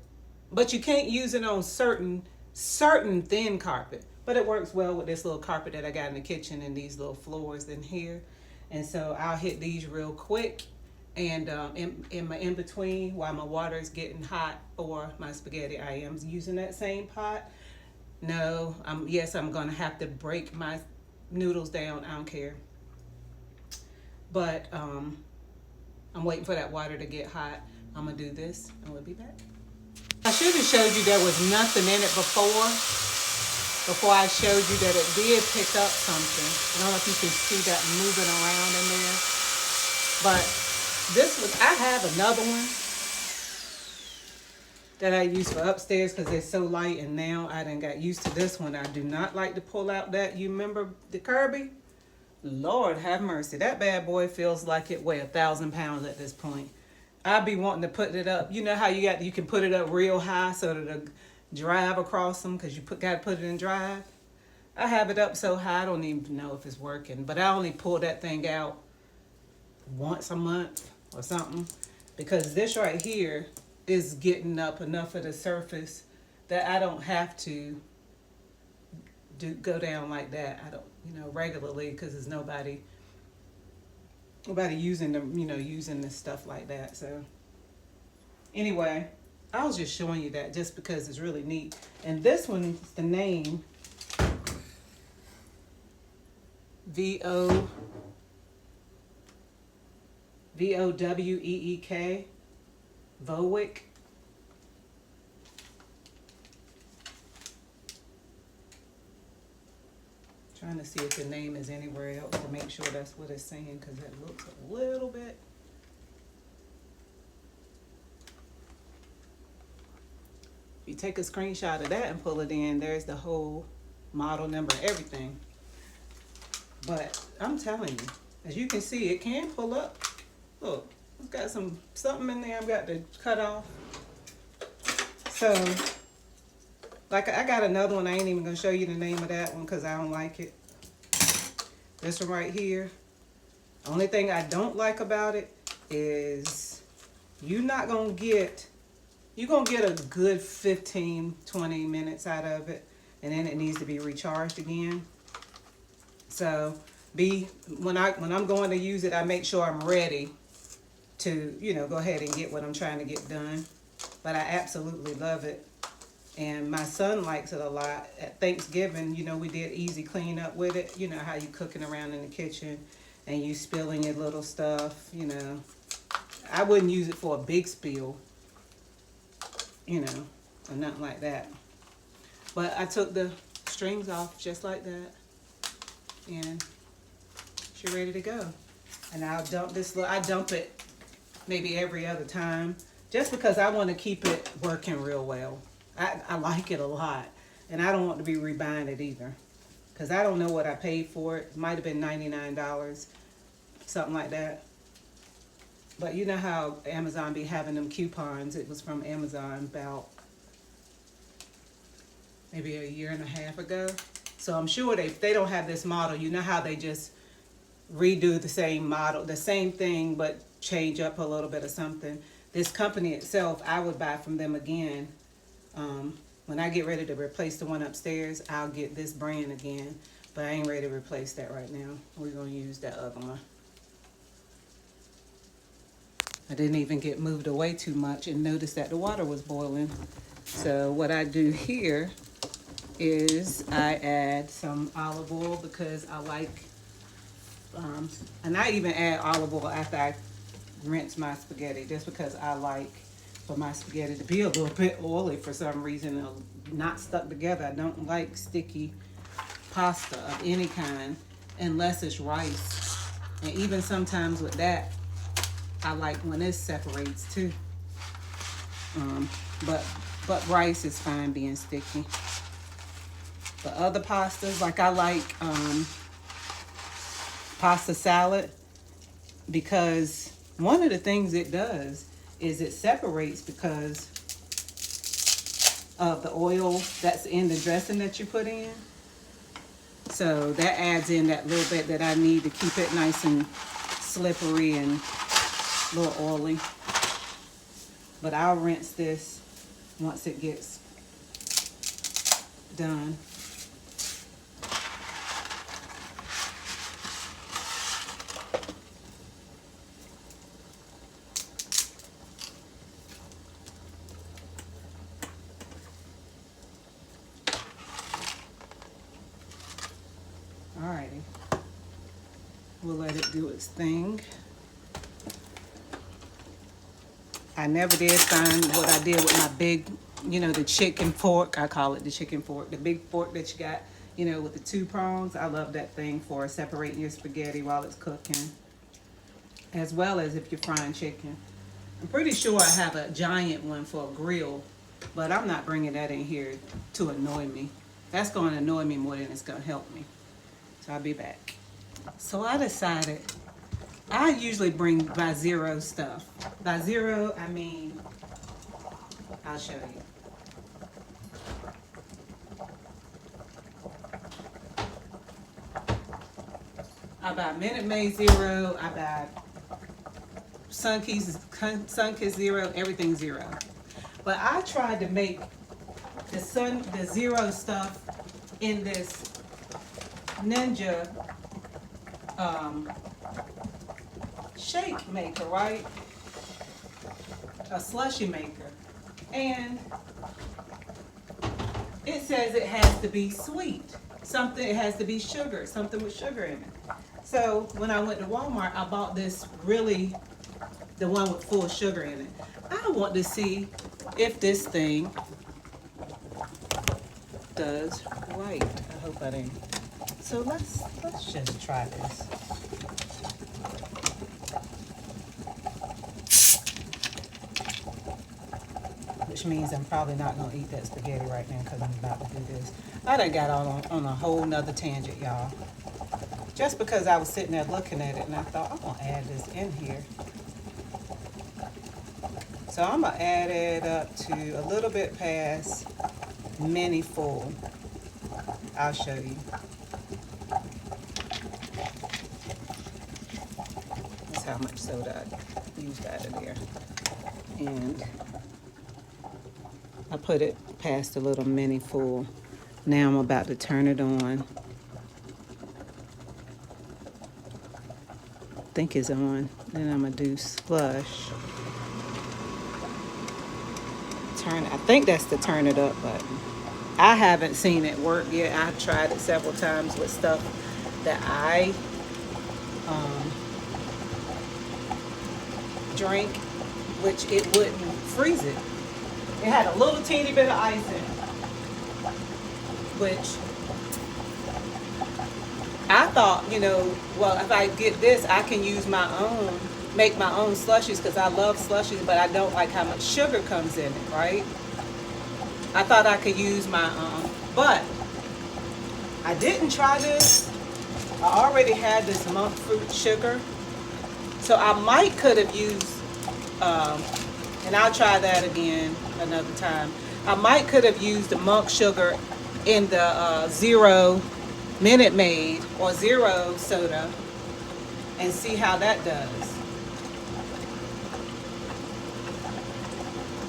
but you can't use it on certain thin carpet. But it works well with this little carpet that I got in the kitchen and these little floors in here. And so I'll hit these real quick. And in between, while my water is getting hot for my spaghetti, I am using that same pot. No, yes, I'm gonna have to break my noodles down. I don't care. But I'm waiting for that water to get hot. I'm gonna do this, and we'll be back. I should have showed you there was nothing in it before I showed you that it did pick up something. I don't know if you can see that moving around in there, but I have another one that I use for upstairs because it's so light, and now I done got used to this one. I do not like to pull out that, you remember the Kirby? Lord have mercy. That bad boy feels like it weighs 1,000 pounds at this point. I'd be wanting to put it up. You know how you can put it up real high so that it'll drive across them because you got to put it in drive. I have it up so high I don't even know if it's working, but I only pull that thing out once a month or something, because this right here is getting up enough of the surface that I don't have to go down like that. I don't, regularly, because there's nobody using them, using this stuff like that. So anyway, I was just showing you that just because it's really neat. And this one, the name VOWEEK, Vowick. Trying to see if the name is anywhere else to make sure that's what it's saying, because it looks a little bit. If you take a screenshot of that and pull it in, there's the whole model number, everything. But I'm telling you, as you can see, it can pull up. Look, it's got something in there I've got to cut off. So, like, I got another one. I ain't even gonna show you the name of that one because I don't like it. This one right here. Only thing I don't like about it is you're gonna get a good 15-20 minutes out of it, and then it needs to be recharged again. So when I'm going to use it, I make sure I'm ready to, go ahead and get what I'm trying to get done. But I absolutely love it. And my son likes it a lot. At Thanksgiving, we did easy cleanup with it. You know how you cooking around in the kitchen and you spilling your little stuff, I wouldn't use it for a big spill, or nothing like that. But I took the strings off just like that. And she's ready to go. And I'll dump I dump it maybe every other time just because I want to keep it working real well. I like it a lot, and I don't want to be rebuying it either because I don't know what I paid for it. It might have been $99, something like that. But you know how Amazon be having them coupons. It was from Amazon about maybe a year and a half ago. So I'm sure they don't have this model. You know how they just redo the same model, the same thing, but change up a little bit of something. This company itself, I would buy from them again. When I get ready to replace the one upstairs, I'll get this brand again. But I ain't ready to replace that right now. We're going to use that other one. I didn't even get moved away too much and noticed that the water was boiling. So what I do here is I add some olive oil because I like, and I even add olive oil after I rinse my spaghetti just because I like for my spaghetti to be a little bit oily for some reason, not stuck together. I don't like sticky pasta of any kind unless it's rice. And even sometimes with that, I like when it separates too. But rice is fine being sticky. The other pastas, like I like pasta salad because one of the things it does is it separates because of the oil that's in the dressing that you put in. So that adds in that little bit that I need to keep it nice and slippery and a little oily. But I'll rinse this once it gets done. Alrighty, we'll let it do its thing. I never did find what I did with my big, the chicken fork. I call it the chicken fork. The big fork that you got, with the 2 prongs. I love that thing for separating your spaghetti while it's cooking, as well as if you're frying chicken. I'm pretty sure I have a giant one for a grill, but I'm not bringing that in here to annoy me. That's going to annoy me more than it's going to help me. So I'll be back. So I decided I usually bring by zero stuff. By zero, I mean, I'll show you. I buy Minute Maid zero. I buy Sunkist zero. Everything zero. But I tried to make the zero stuff in this Ninja shake maker, right? A slushy maker. And it says it has to be sweet. It has to be sugar, something with sugar in it. So when I went to Walmart, I bought this the one with full sugar in it. I want to see if this thing does right. I hope I didn't So let's just try this. Which means I'm probably not gonna eat that spaghetti right now because I'm about to do this. I done got on a whole nother tangent, y'all. Just because I was sitting there looking at it and I thought, I'm gonna add this in here. So I'm gonna add it up to a little bit past mini full. I'll show you. That's how much soda I used out of there. And I put it past a little mini full. Now I'm about to turn it on. I think it's on. Then I'm gonna do slush. I think that's the turn it up button. I haven't seen it work yet. I've tried it several times with stuff that I drink, which it wouldn't freeze it. It had a little teeny bit of ice in it, which I thought, well, if I get this, I can use my own, make my own slushies because I love slushies, but I don't like how much sugar comes in it, right? I thought I could use my own, but I didn't try this. I already had this monk fruit sugar, so I might could have used, and I'll try that again another time. I might could have used the monk sugar in the Zero Minute Maid or Zero soda and see how that does.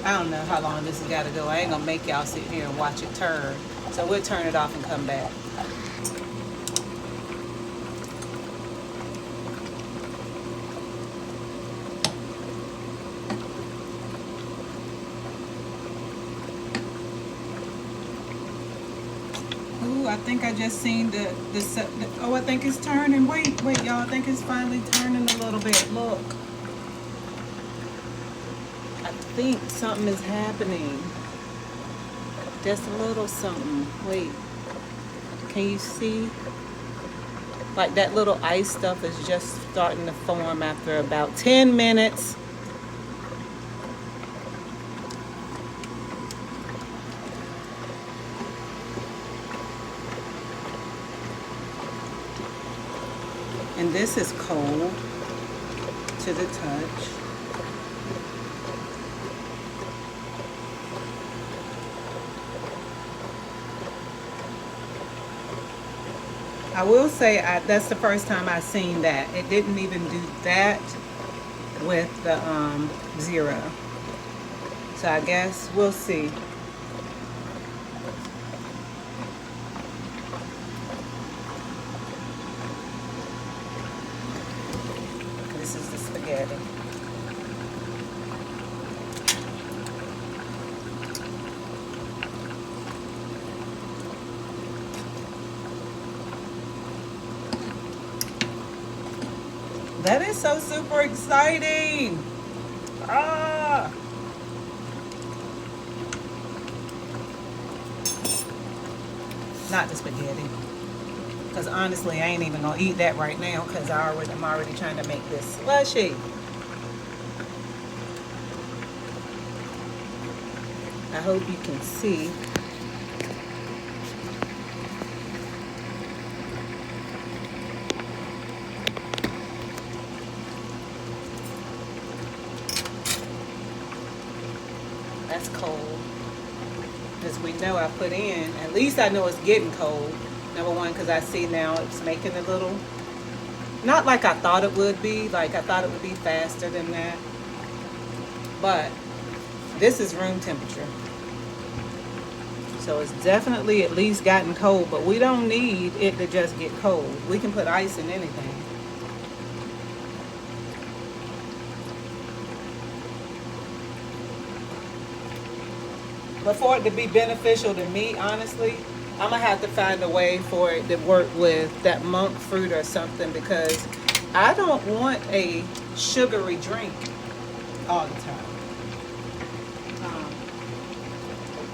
I don't know how long this has got to go. I ain't gonna make y'all sit here and watch it turn. So we'll turn it off and come back. Ooh, I think I just seen oh, I think it's turning. Wait, y'all. I think it's finally turning a little bit. Look. I think something is happening. Just a little something. Wait. Can you see? Like that little ice stuff is just starting to form after about 10 minutes. And this is cold to the touch. I will say that's the first time I've seen that. It didn't even do that with the Zero. So I guess we'll see. This is the spaghetti. That is so super exciting. Ah. Not the spaghetti. Because honestly, I ain't even going to eat that right now because I'm already trying to make this slushy. I hope you can see. That's cold. As we know, I put in, at least I know it's getting cold. Number one, because I see now it's making a little, not like I thought it would be. Like I thought it would be faster than that. But this is room temperature. So it's definitely at least gotten cold, but we don't need it to just get cold. We can put ice in anything. But for it to be beneficial to me, honestly, I'm going to have to find a way for it to work with that monk fruit or something because I don't want a sugary drink all the time.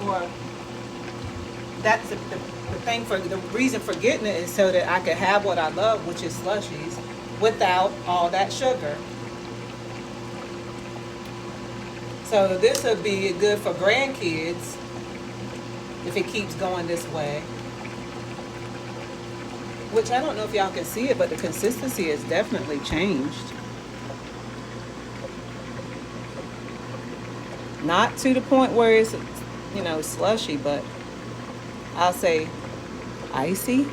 Or that's The reason for getting it is so that I could have what I love, which is slushies, without all that sugar. So this would be good for grandkids if it keeps going this way. Which I don't know if y'all can see it, but the consistency has definitely changed. Not to the point where it's, slushy, but I'll say icy.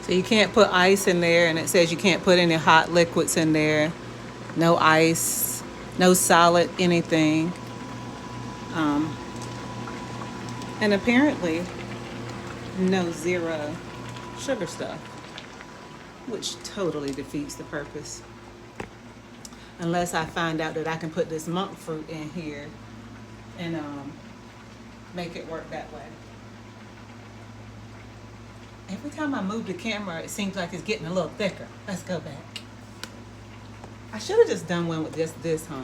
So you can't put ice in there, and it says you can't put any hot liquids in there. No ice, no solid anything. And apparently, no zero sugar stuff, which totally defeats the purpose. Unless I find out that I can put this monk fruit in here and make it work that way. Every time I move the camera, it seems like it's getting a little thicker. Let's go back. I should have just done one with just this, huh?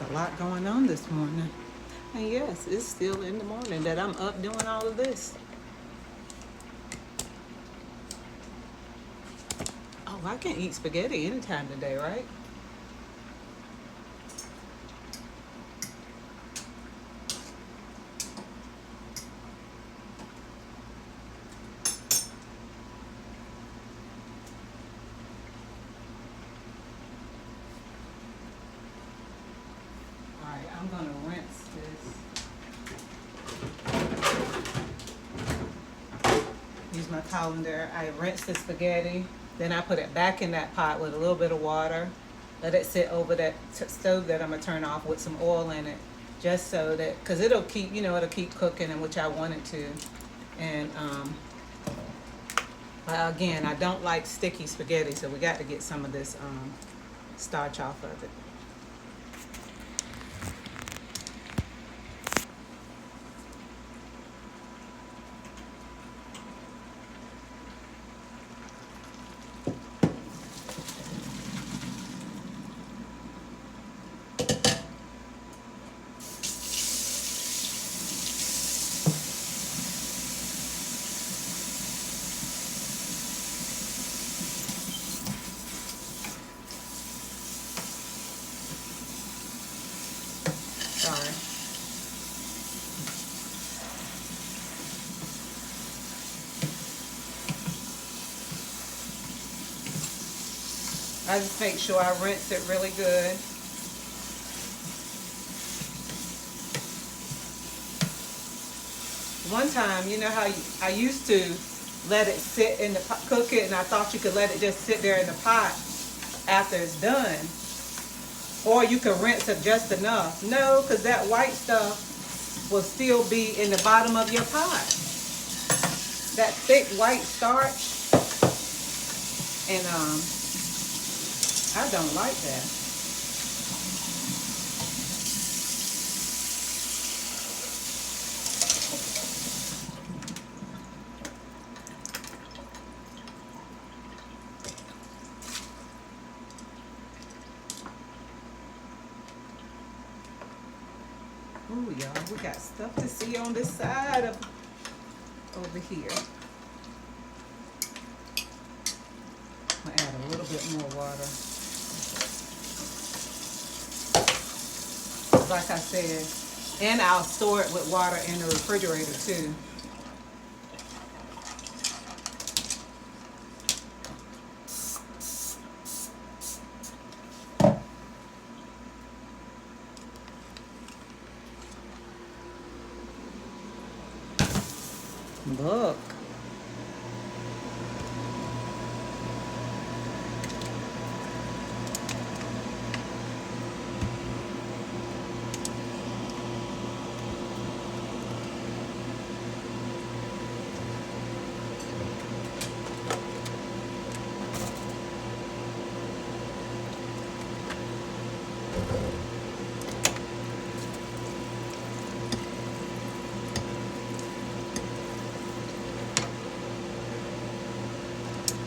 A lot going on this morning. And yes, it's still in the morning that I'm up doing all of this. Oh, I can eat spaghetti anytime today, right? I'm gonna rinse this. Use my colander. I rinse the spaghetti. Then I put it back in that pot with a little bit of water. Let it sit over that stove that I'm gonna turn off with some oil in it, just so that, cause it'll keep, it'll keep cooking, and which I want it to. And again, I don't like sticky spaghetti, so we got to get some of this starch off of it. Sorry. I just make sure I rinse it really good. One time, you know how I used to let it sit in the pot, cook it, and I thought you could let it just sit there in the pot after it's done. Or you can rinse it just enough. No, because that white stuff will still be in the bottom of your pot. That thick white starch. And I don't like that. got stuff to see on this side of over here. I'm gonna add a little bit more water. Like I said, and I'll store it with water in the refrigerator too. Look.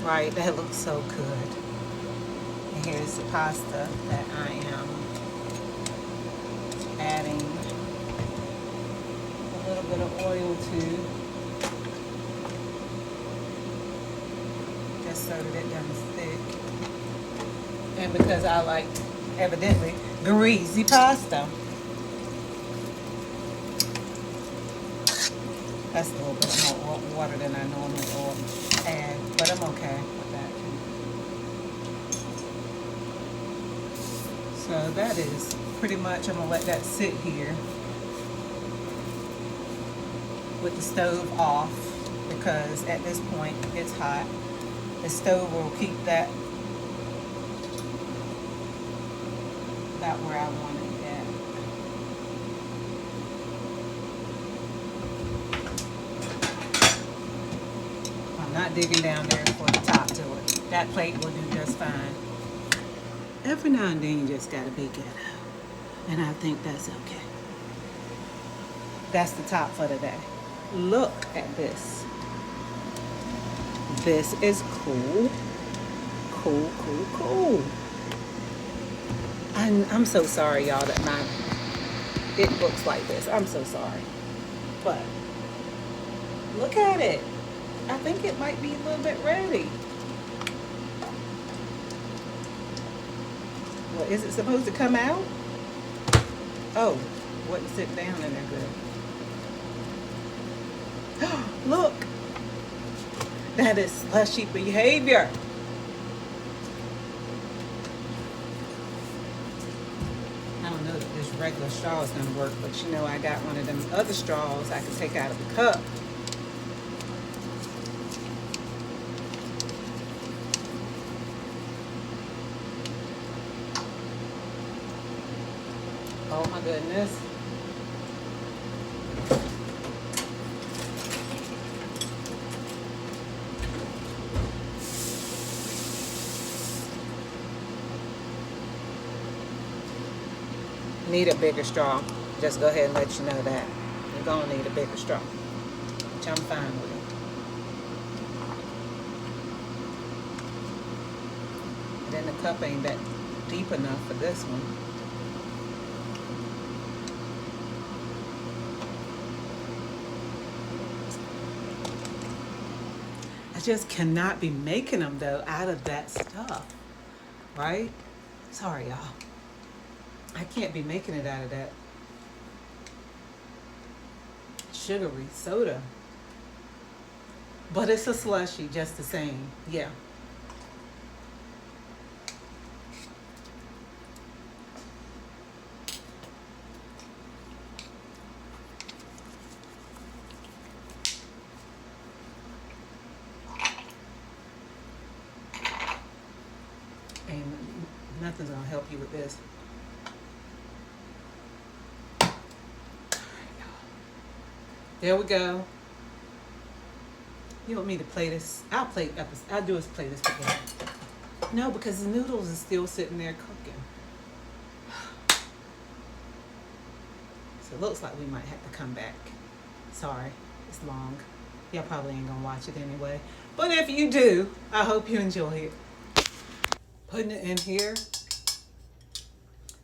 Right, that looks so good. And here's the pasta that I am adding a little bit of oil to, just so that it doesn't stick. And because I like, evidently, greasy pasta. That's a little bit more water than I normally add, but I'm okay with that. So that is pretty much, I'm gonna let that sit here with the stove off, because at this point it's hot. The stove will keep that about where I want it at. I'm not digging down there for the top to it. That plate will do just fine. Every now and then you just gotta be ghetto, and I think that's okay. That's the top for today. Look at this. This is cool. Cool, cool, cool. I'm so sorry, y'all, that it looks like this. I'm so sorry. But look at it. I think it might be a little bit ready. Well, is it supposed to come out? Oh, wasn't sitting down in there good. Look. That is slushy behavior. I don't know that this regular straw is going to work, but you know, I got one of them other straws I can take out of the cup. Oh my goodness. Need a bigger straw. Just go ahead and let you know that. You're going to need a bigger straw, which I'm fine with. And then the cup ain't that deep enough for this one. I just cannot be making them though out of that stuff, right? Sorry, y'all. I can't be making it out of that sugary soda. But it's a slushy just the same. Yeah. And nothing's gonna help you with this. There we go. You want me to play this? I'll do is play this together. No, because the noodles are still sitting there cooking. So it looks like we might have to come back. Sorry, it's long. Y'all probably ain't gonna watch it anyway. But if you do, I hope you enjoy it. Putting it in here.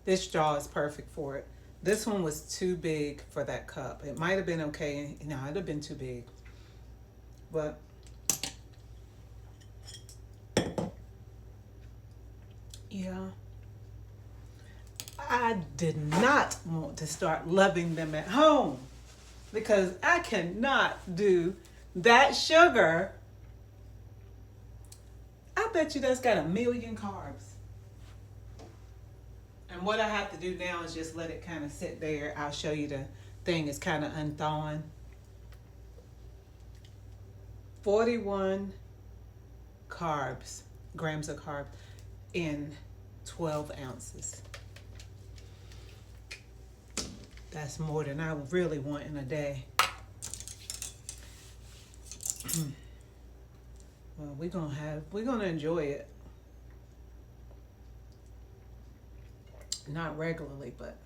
This straw is perfect for it. This one was too big for that cup. It might have been okay. No, it'd have been too big. But yeah, I did not want to start loving them at home because I cannot do that sugar. I bet you that's got 1,000,000 carbs. And what I have to do now is just let it kind of sit there. I'll show you the thing is kind of unthawing. 41 carbs, grams of carbs in 12 ounces. That's more than I really want in a day. Well, we're gonna enjoy it. Not regularly, but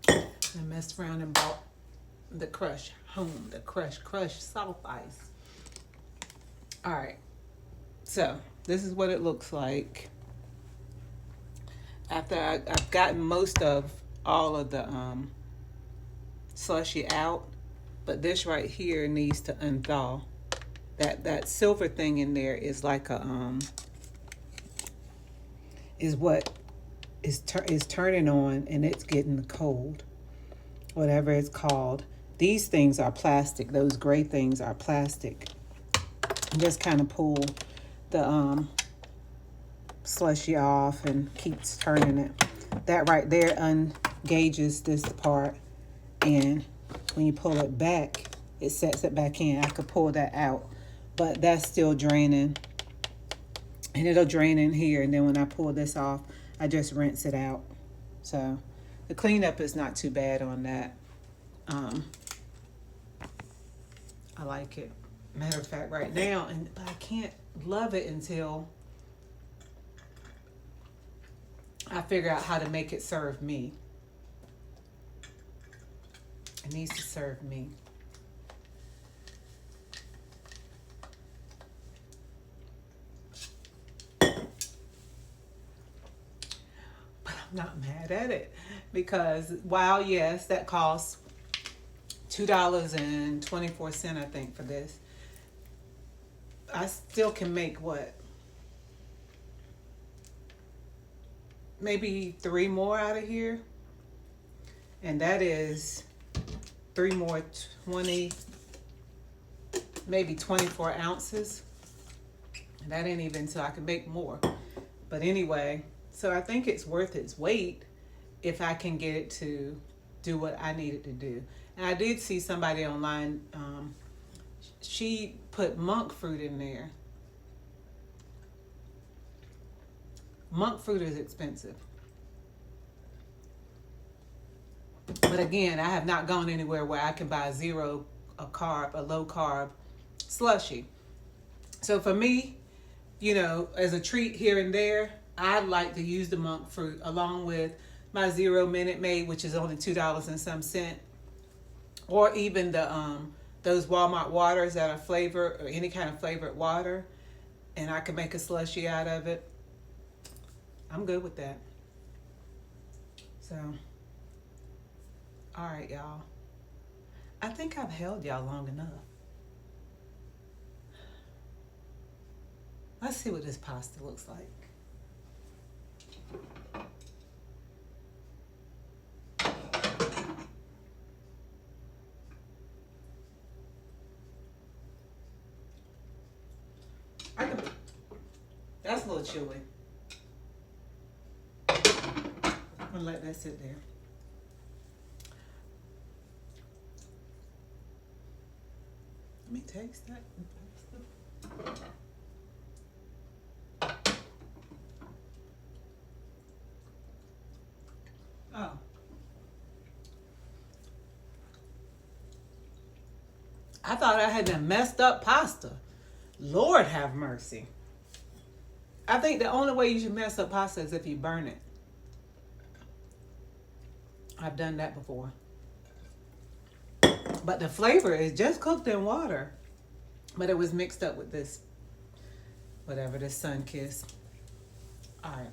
I messed around and bought the Crush home, the Crush soft ice. All right, so this is what it looks like after I've gotten most of all of the slushy out, but this right here needs to unthaw. That silver thing in there is like a is what is turning on, and it's getting cold, whatever it's called. These things are plastic. Those gray things are plastic. Just kind of pull the slushy off and keeps turning it. That right there ungages this part, and when you pull it back, it sets it back in. I could pull that out, but that's still draining. And it'll drain in here, and then when I pull this off, I just rinse it out. So the cleanup is not too bad on that. I like it. Matter of fact, right now, but I can't love it until I figure out how to make it serve me. It needs to serve me. Not mad at it because while yes, that costs $2.24, I think, for this, I still can make what, maybe 3 more out of here, and that is 3 more 20, maybe 24 ounces, and that ain't even so I can make more. But anyway, so I think it's worth its weight if I can get it to do what I need it to do. And I did see somebody online, she put monk fruit in there. Monk fruit is expensive. But again, I have not gone anywhere where I can buy a low carb slushy. So for me, as a treat here and there, I like to use the monk fruit along with my 0 Minute Maid, which is only $2 and some cent, or even the those Walmart waters that are flavored, or any kind of flavored water, and I can make a slushy out of it. I'm good with that. So, all right, y'all. I think I've held y'all long enough. Let's see what this pasta looks like. That's a little chilly. I'm gonna let that sit there. Let me taste that. Oh. I thought I had done messed up pasta. Lord have mercy. I think the only way you should mess up pasta is if you burn it. I've done that before. But the flavor is just cooked in water. But it was mixed up with this, whatever, this Sun Kiss. All right.